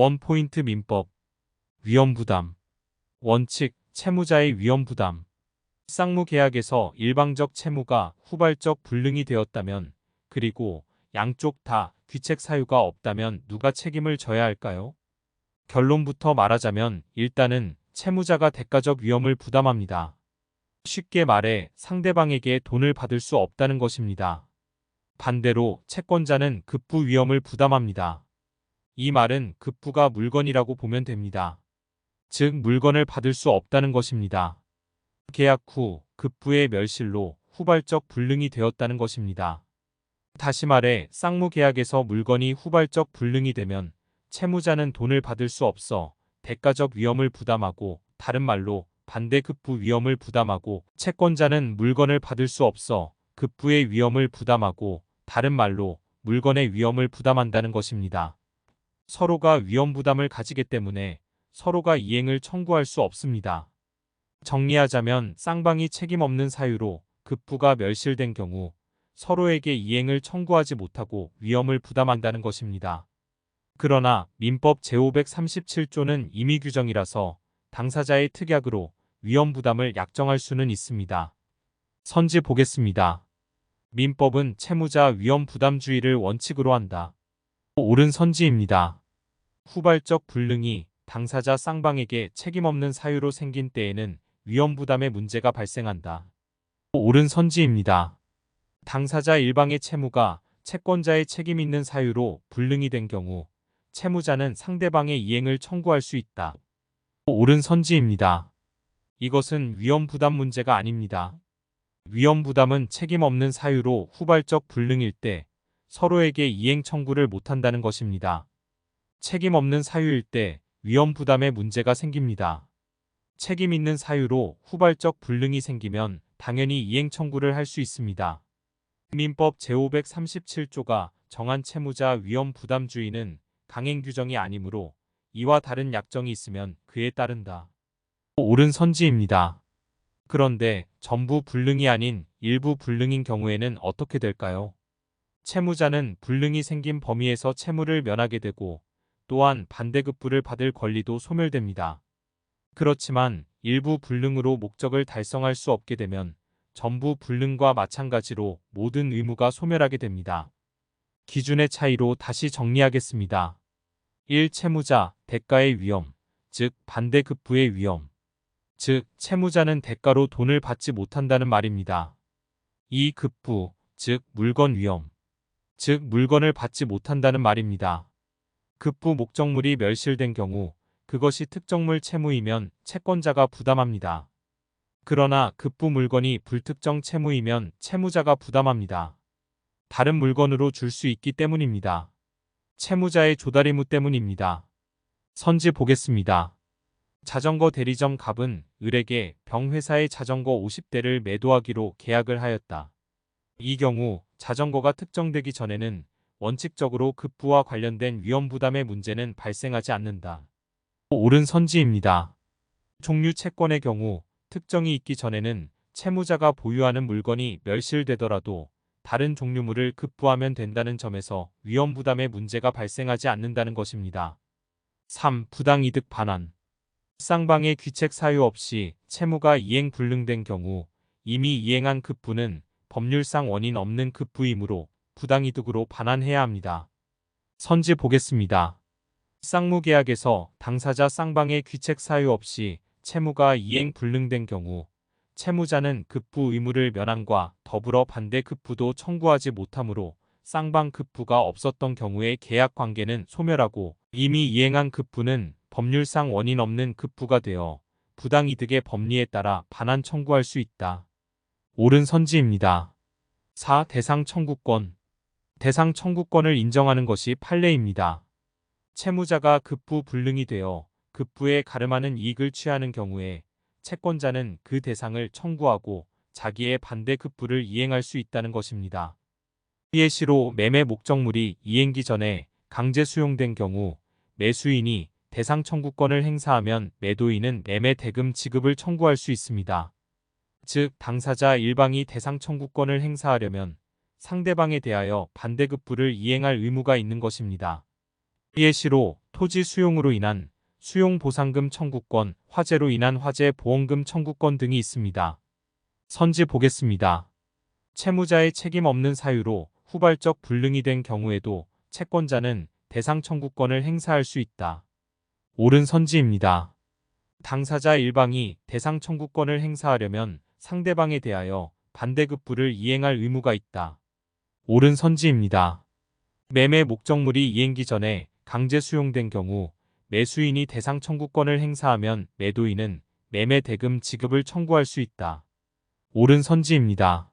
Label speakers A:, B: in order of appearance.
A: 원포인트 민법. 위험부담. 원칙, 채무자의 위험부담. 쌍무계약에서 일방적 채무가 후발적 불능이 되었다면, 그리고 양쪽 다 귀책 사유가 없다면 누가 책임을 져야 할까요? 결론부터 말하자면 일단은 채무자가 대가적 위험을 부담합니다. 쉽게 말해 상대방에게 돈을 받을 수 없다는 것입니다. 반대로 채권자는 급부 위험을 부담합니다. 이 말은 급부가 물건이라고 보면 됩니다. 즉 물건을 받을 수 없다는 것입니다. 계약 후 급부의 멸실로 후발적 불능이 되었다는 것입니다. 다시 말해 쌍무계약에서 물건이 후발적 불능이 되면 채무자는 돈을 받을 수 없어 대가적 위험을 부담하고, 다른 말로 반대 급부 위험을 부담하고, 채권자는 물건을 받을 수 없어 급부의 위험을 부담하고, 다른 말로 물건의 위험을 부담한다는 것입니다. 서로가 위험 부담을 가지기 때문에 서로가 이행을 청구할 수 없습니다. 정리하자면 쌍방이 책임 없는 사유로 급부가 멸실된 경우 서로에게 이행을 청구하지 못하고 위험을 부담한다는 것입니다. 그러나 민법 제537조는 임의 규정이라서 당사자의 특약으로 위험 부담을 약정할 수는 있습니다. 선지 보겠습니다. 민법은 채무자 위험 부담주의를 원칙으로 한다. 옳은 선지입니다. 후발적 불능이 당사자 쌍방에게 책임 없는 사유로 생긴 때에는 위험 부담의 문제가 발생한다. 옳은 선지입니다. 당사자 일방의 채무가 채권자의 책임 있는 사유로 불능이 된 경우 채무자는 상대방의 이행을 청구할 수 있다. 옳은 선지입니다. 이것은 위험 부담 문제가 아닙니다. 위험 부담은 책임 없는 사유로 후발적 불능일 때 서로에게 이행 청구를 못한다는 것입니다. 책임 없는 사유일 때 위험 부담의 문제가 생깁니다. 책임 있는 사유로 후발적 불능이 생기면 당연히 이행 청구를 할 수 있습니다. 민법 제537조가 정한 채무자 위험 부담주의는 강행 규정이 아니므로 이와 다른 약정이 있으면 그에 따른다. 옳은 선지입니다. 그런데 전부 불능이 아닌 일부 불능인 경우에는 어떻게 될까요? 채무자는 불능이 생긴 범위에서 채무를 면하게 되고 또한 반대급부를 받을 권리도 소멸됩니다. 그렇지만 일부 불능으로 목적을 달성할 수 없게 되면 전부 불능과 마찬가지로 모든 의무가 소멸하게 됩니다. 기준의 차이로 다시 정리하겠습니다. 1. 채무자, 대가의 위험, 즉 반대급부의 위험. 즉 채무자는 대가로 돈을 받지 못한다는 말입니다. 2. 급부, 즉 물건 위험, 즉 물건을 받지 못한다는 말입니다. 급부 목적물이 멸실된 경우 그것이 특정물 채무이면 채권자가 부담합니다. 그러나 급부 물건이 불특정 채무이면 채무자가 부담합니다. 다른 물건으로 줄 수 있기 때문입니다. 채무자의 조달의무 때문입니다. 선지 보겠습니다. 자전거 대리점 갑은 을에게 병회사의 자전거 50대를 매도하기로 계약을 하였다. 이 경우 자전거가 특정되기 전에는 원칙적으로 급부와 관련된 위험 부담의 문제는 발생하지 않는다. 옳은 선지입니다. 종류 채권의 경우 특정이 있기 전에는 채무자가 보유하는 물건이 멸실되더라도 다른 종류물을 급부하면 된다는 점에서 위험 부담의 문제가 발생하지 않는다는 것입니다. 3. 부당이득 반환. 쌍방의 귀책 사유 없이 채무가 이행 불능된 경우 이미 이행한 급부는 법률상 원인 없는 급부이므로 부당이득으로 반환해야 합니다. 선지 보겠습니다. 쌍무계약에서 당사자 쌍방의 귀책 사유 없이 채무가 이행 불능된 경우 채무자는 급부 의무를 면함과 더불어 반대 급부도 청구하지 못하므로 쌍방 급부가 없었던 경우의 계약 관계는 소멸하고 이미 이행한 급부는 법률상 원인 없는 급부가 되어 부당이득의 법리에 따라 반환 청구할 수 있다. 옳은 선지입니다. 4. 대상 청구권. 대상 청구권을 인정하는 것이 판례입니다. 채무자가 급부 불능이 되어 급부에 가름하는 이익을 취하는 경우에 채권자는 그 대상을 청구하고 자기의 반대 급부를 이행할 수 있다는 것입니다. 예시로 매매 목적물이 이행기 전에 강제 수용된 경우 매수인이 대상 청구권을 행사하면 매도인은 매매 대금 지급을 청구할 수 있습니다. 즉 당사자 일방이 대상 청구권을 행사하려면 상대방에 대하여 반대급부를 이행할 의무가 있는 것입니다. 예시로 토지 수용으로 인한 수용보상금 청구권, 화재로 인한 화재 보험금 청구권 등이 있습니다. 선지 보겠습니다. 채무자의 책임 없는 사유로 후발적 불능이 된 경우에도 채권자는 대상 청구권을 행사할 수 있다. 옳은 선지입니다. 당사자 일방이 대상 청구권을 행사하려면 상대방에 대하여 반대급부를 이행할 의무가 있다. 옳은 선지입니다. 매매 목적물이 이행기 전에 강제 수용된 경우 매수인이 대상 청구권을 행사하면 매도인은 매매 대금 지급을 청구할 수 있다. 옳은 선지입니다.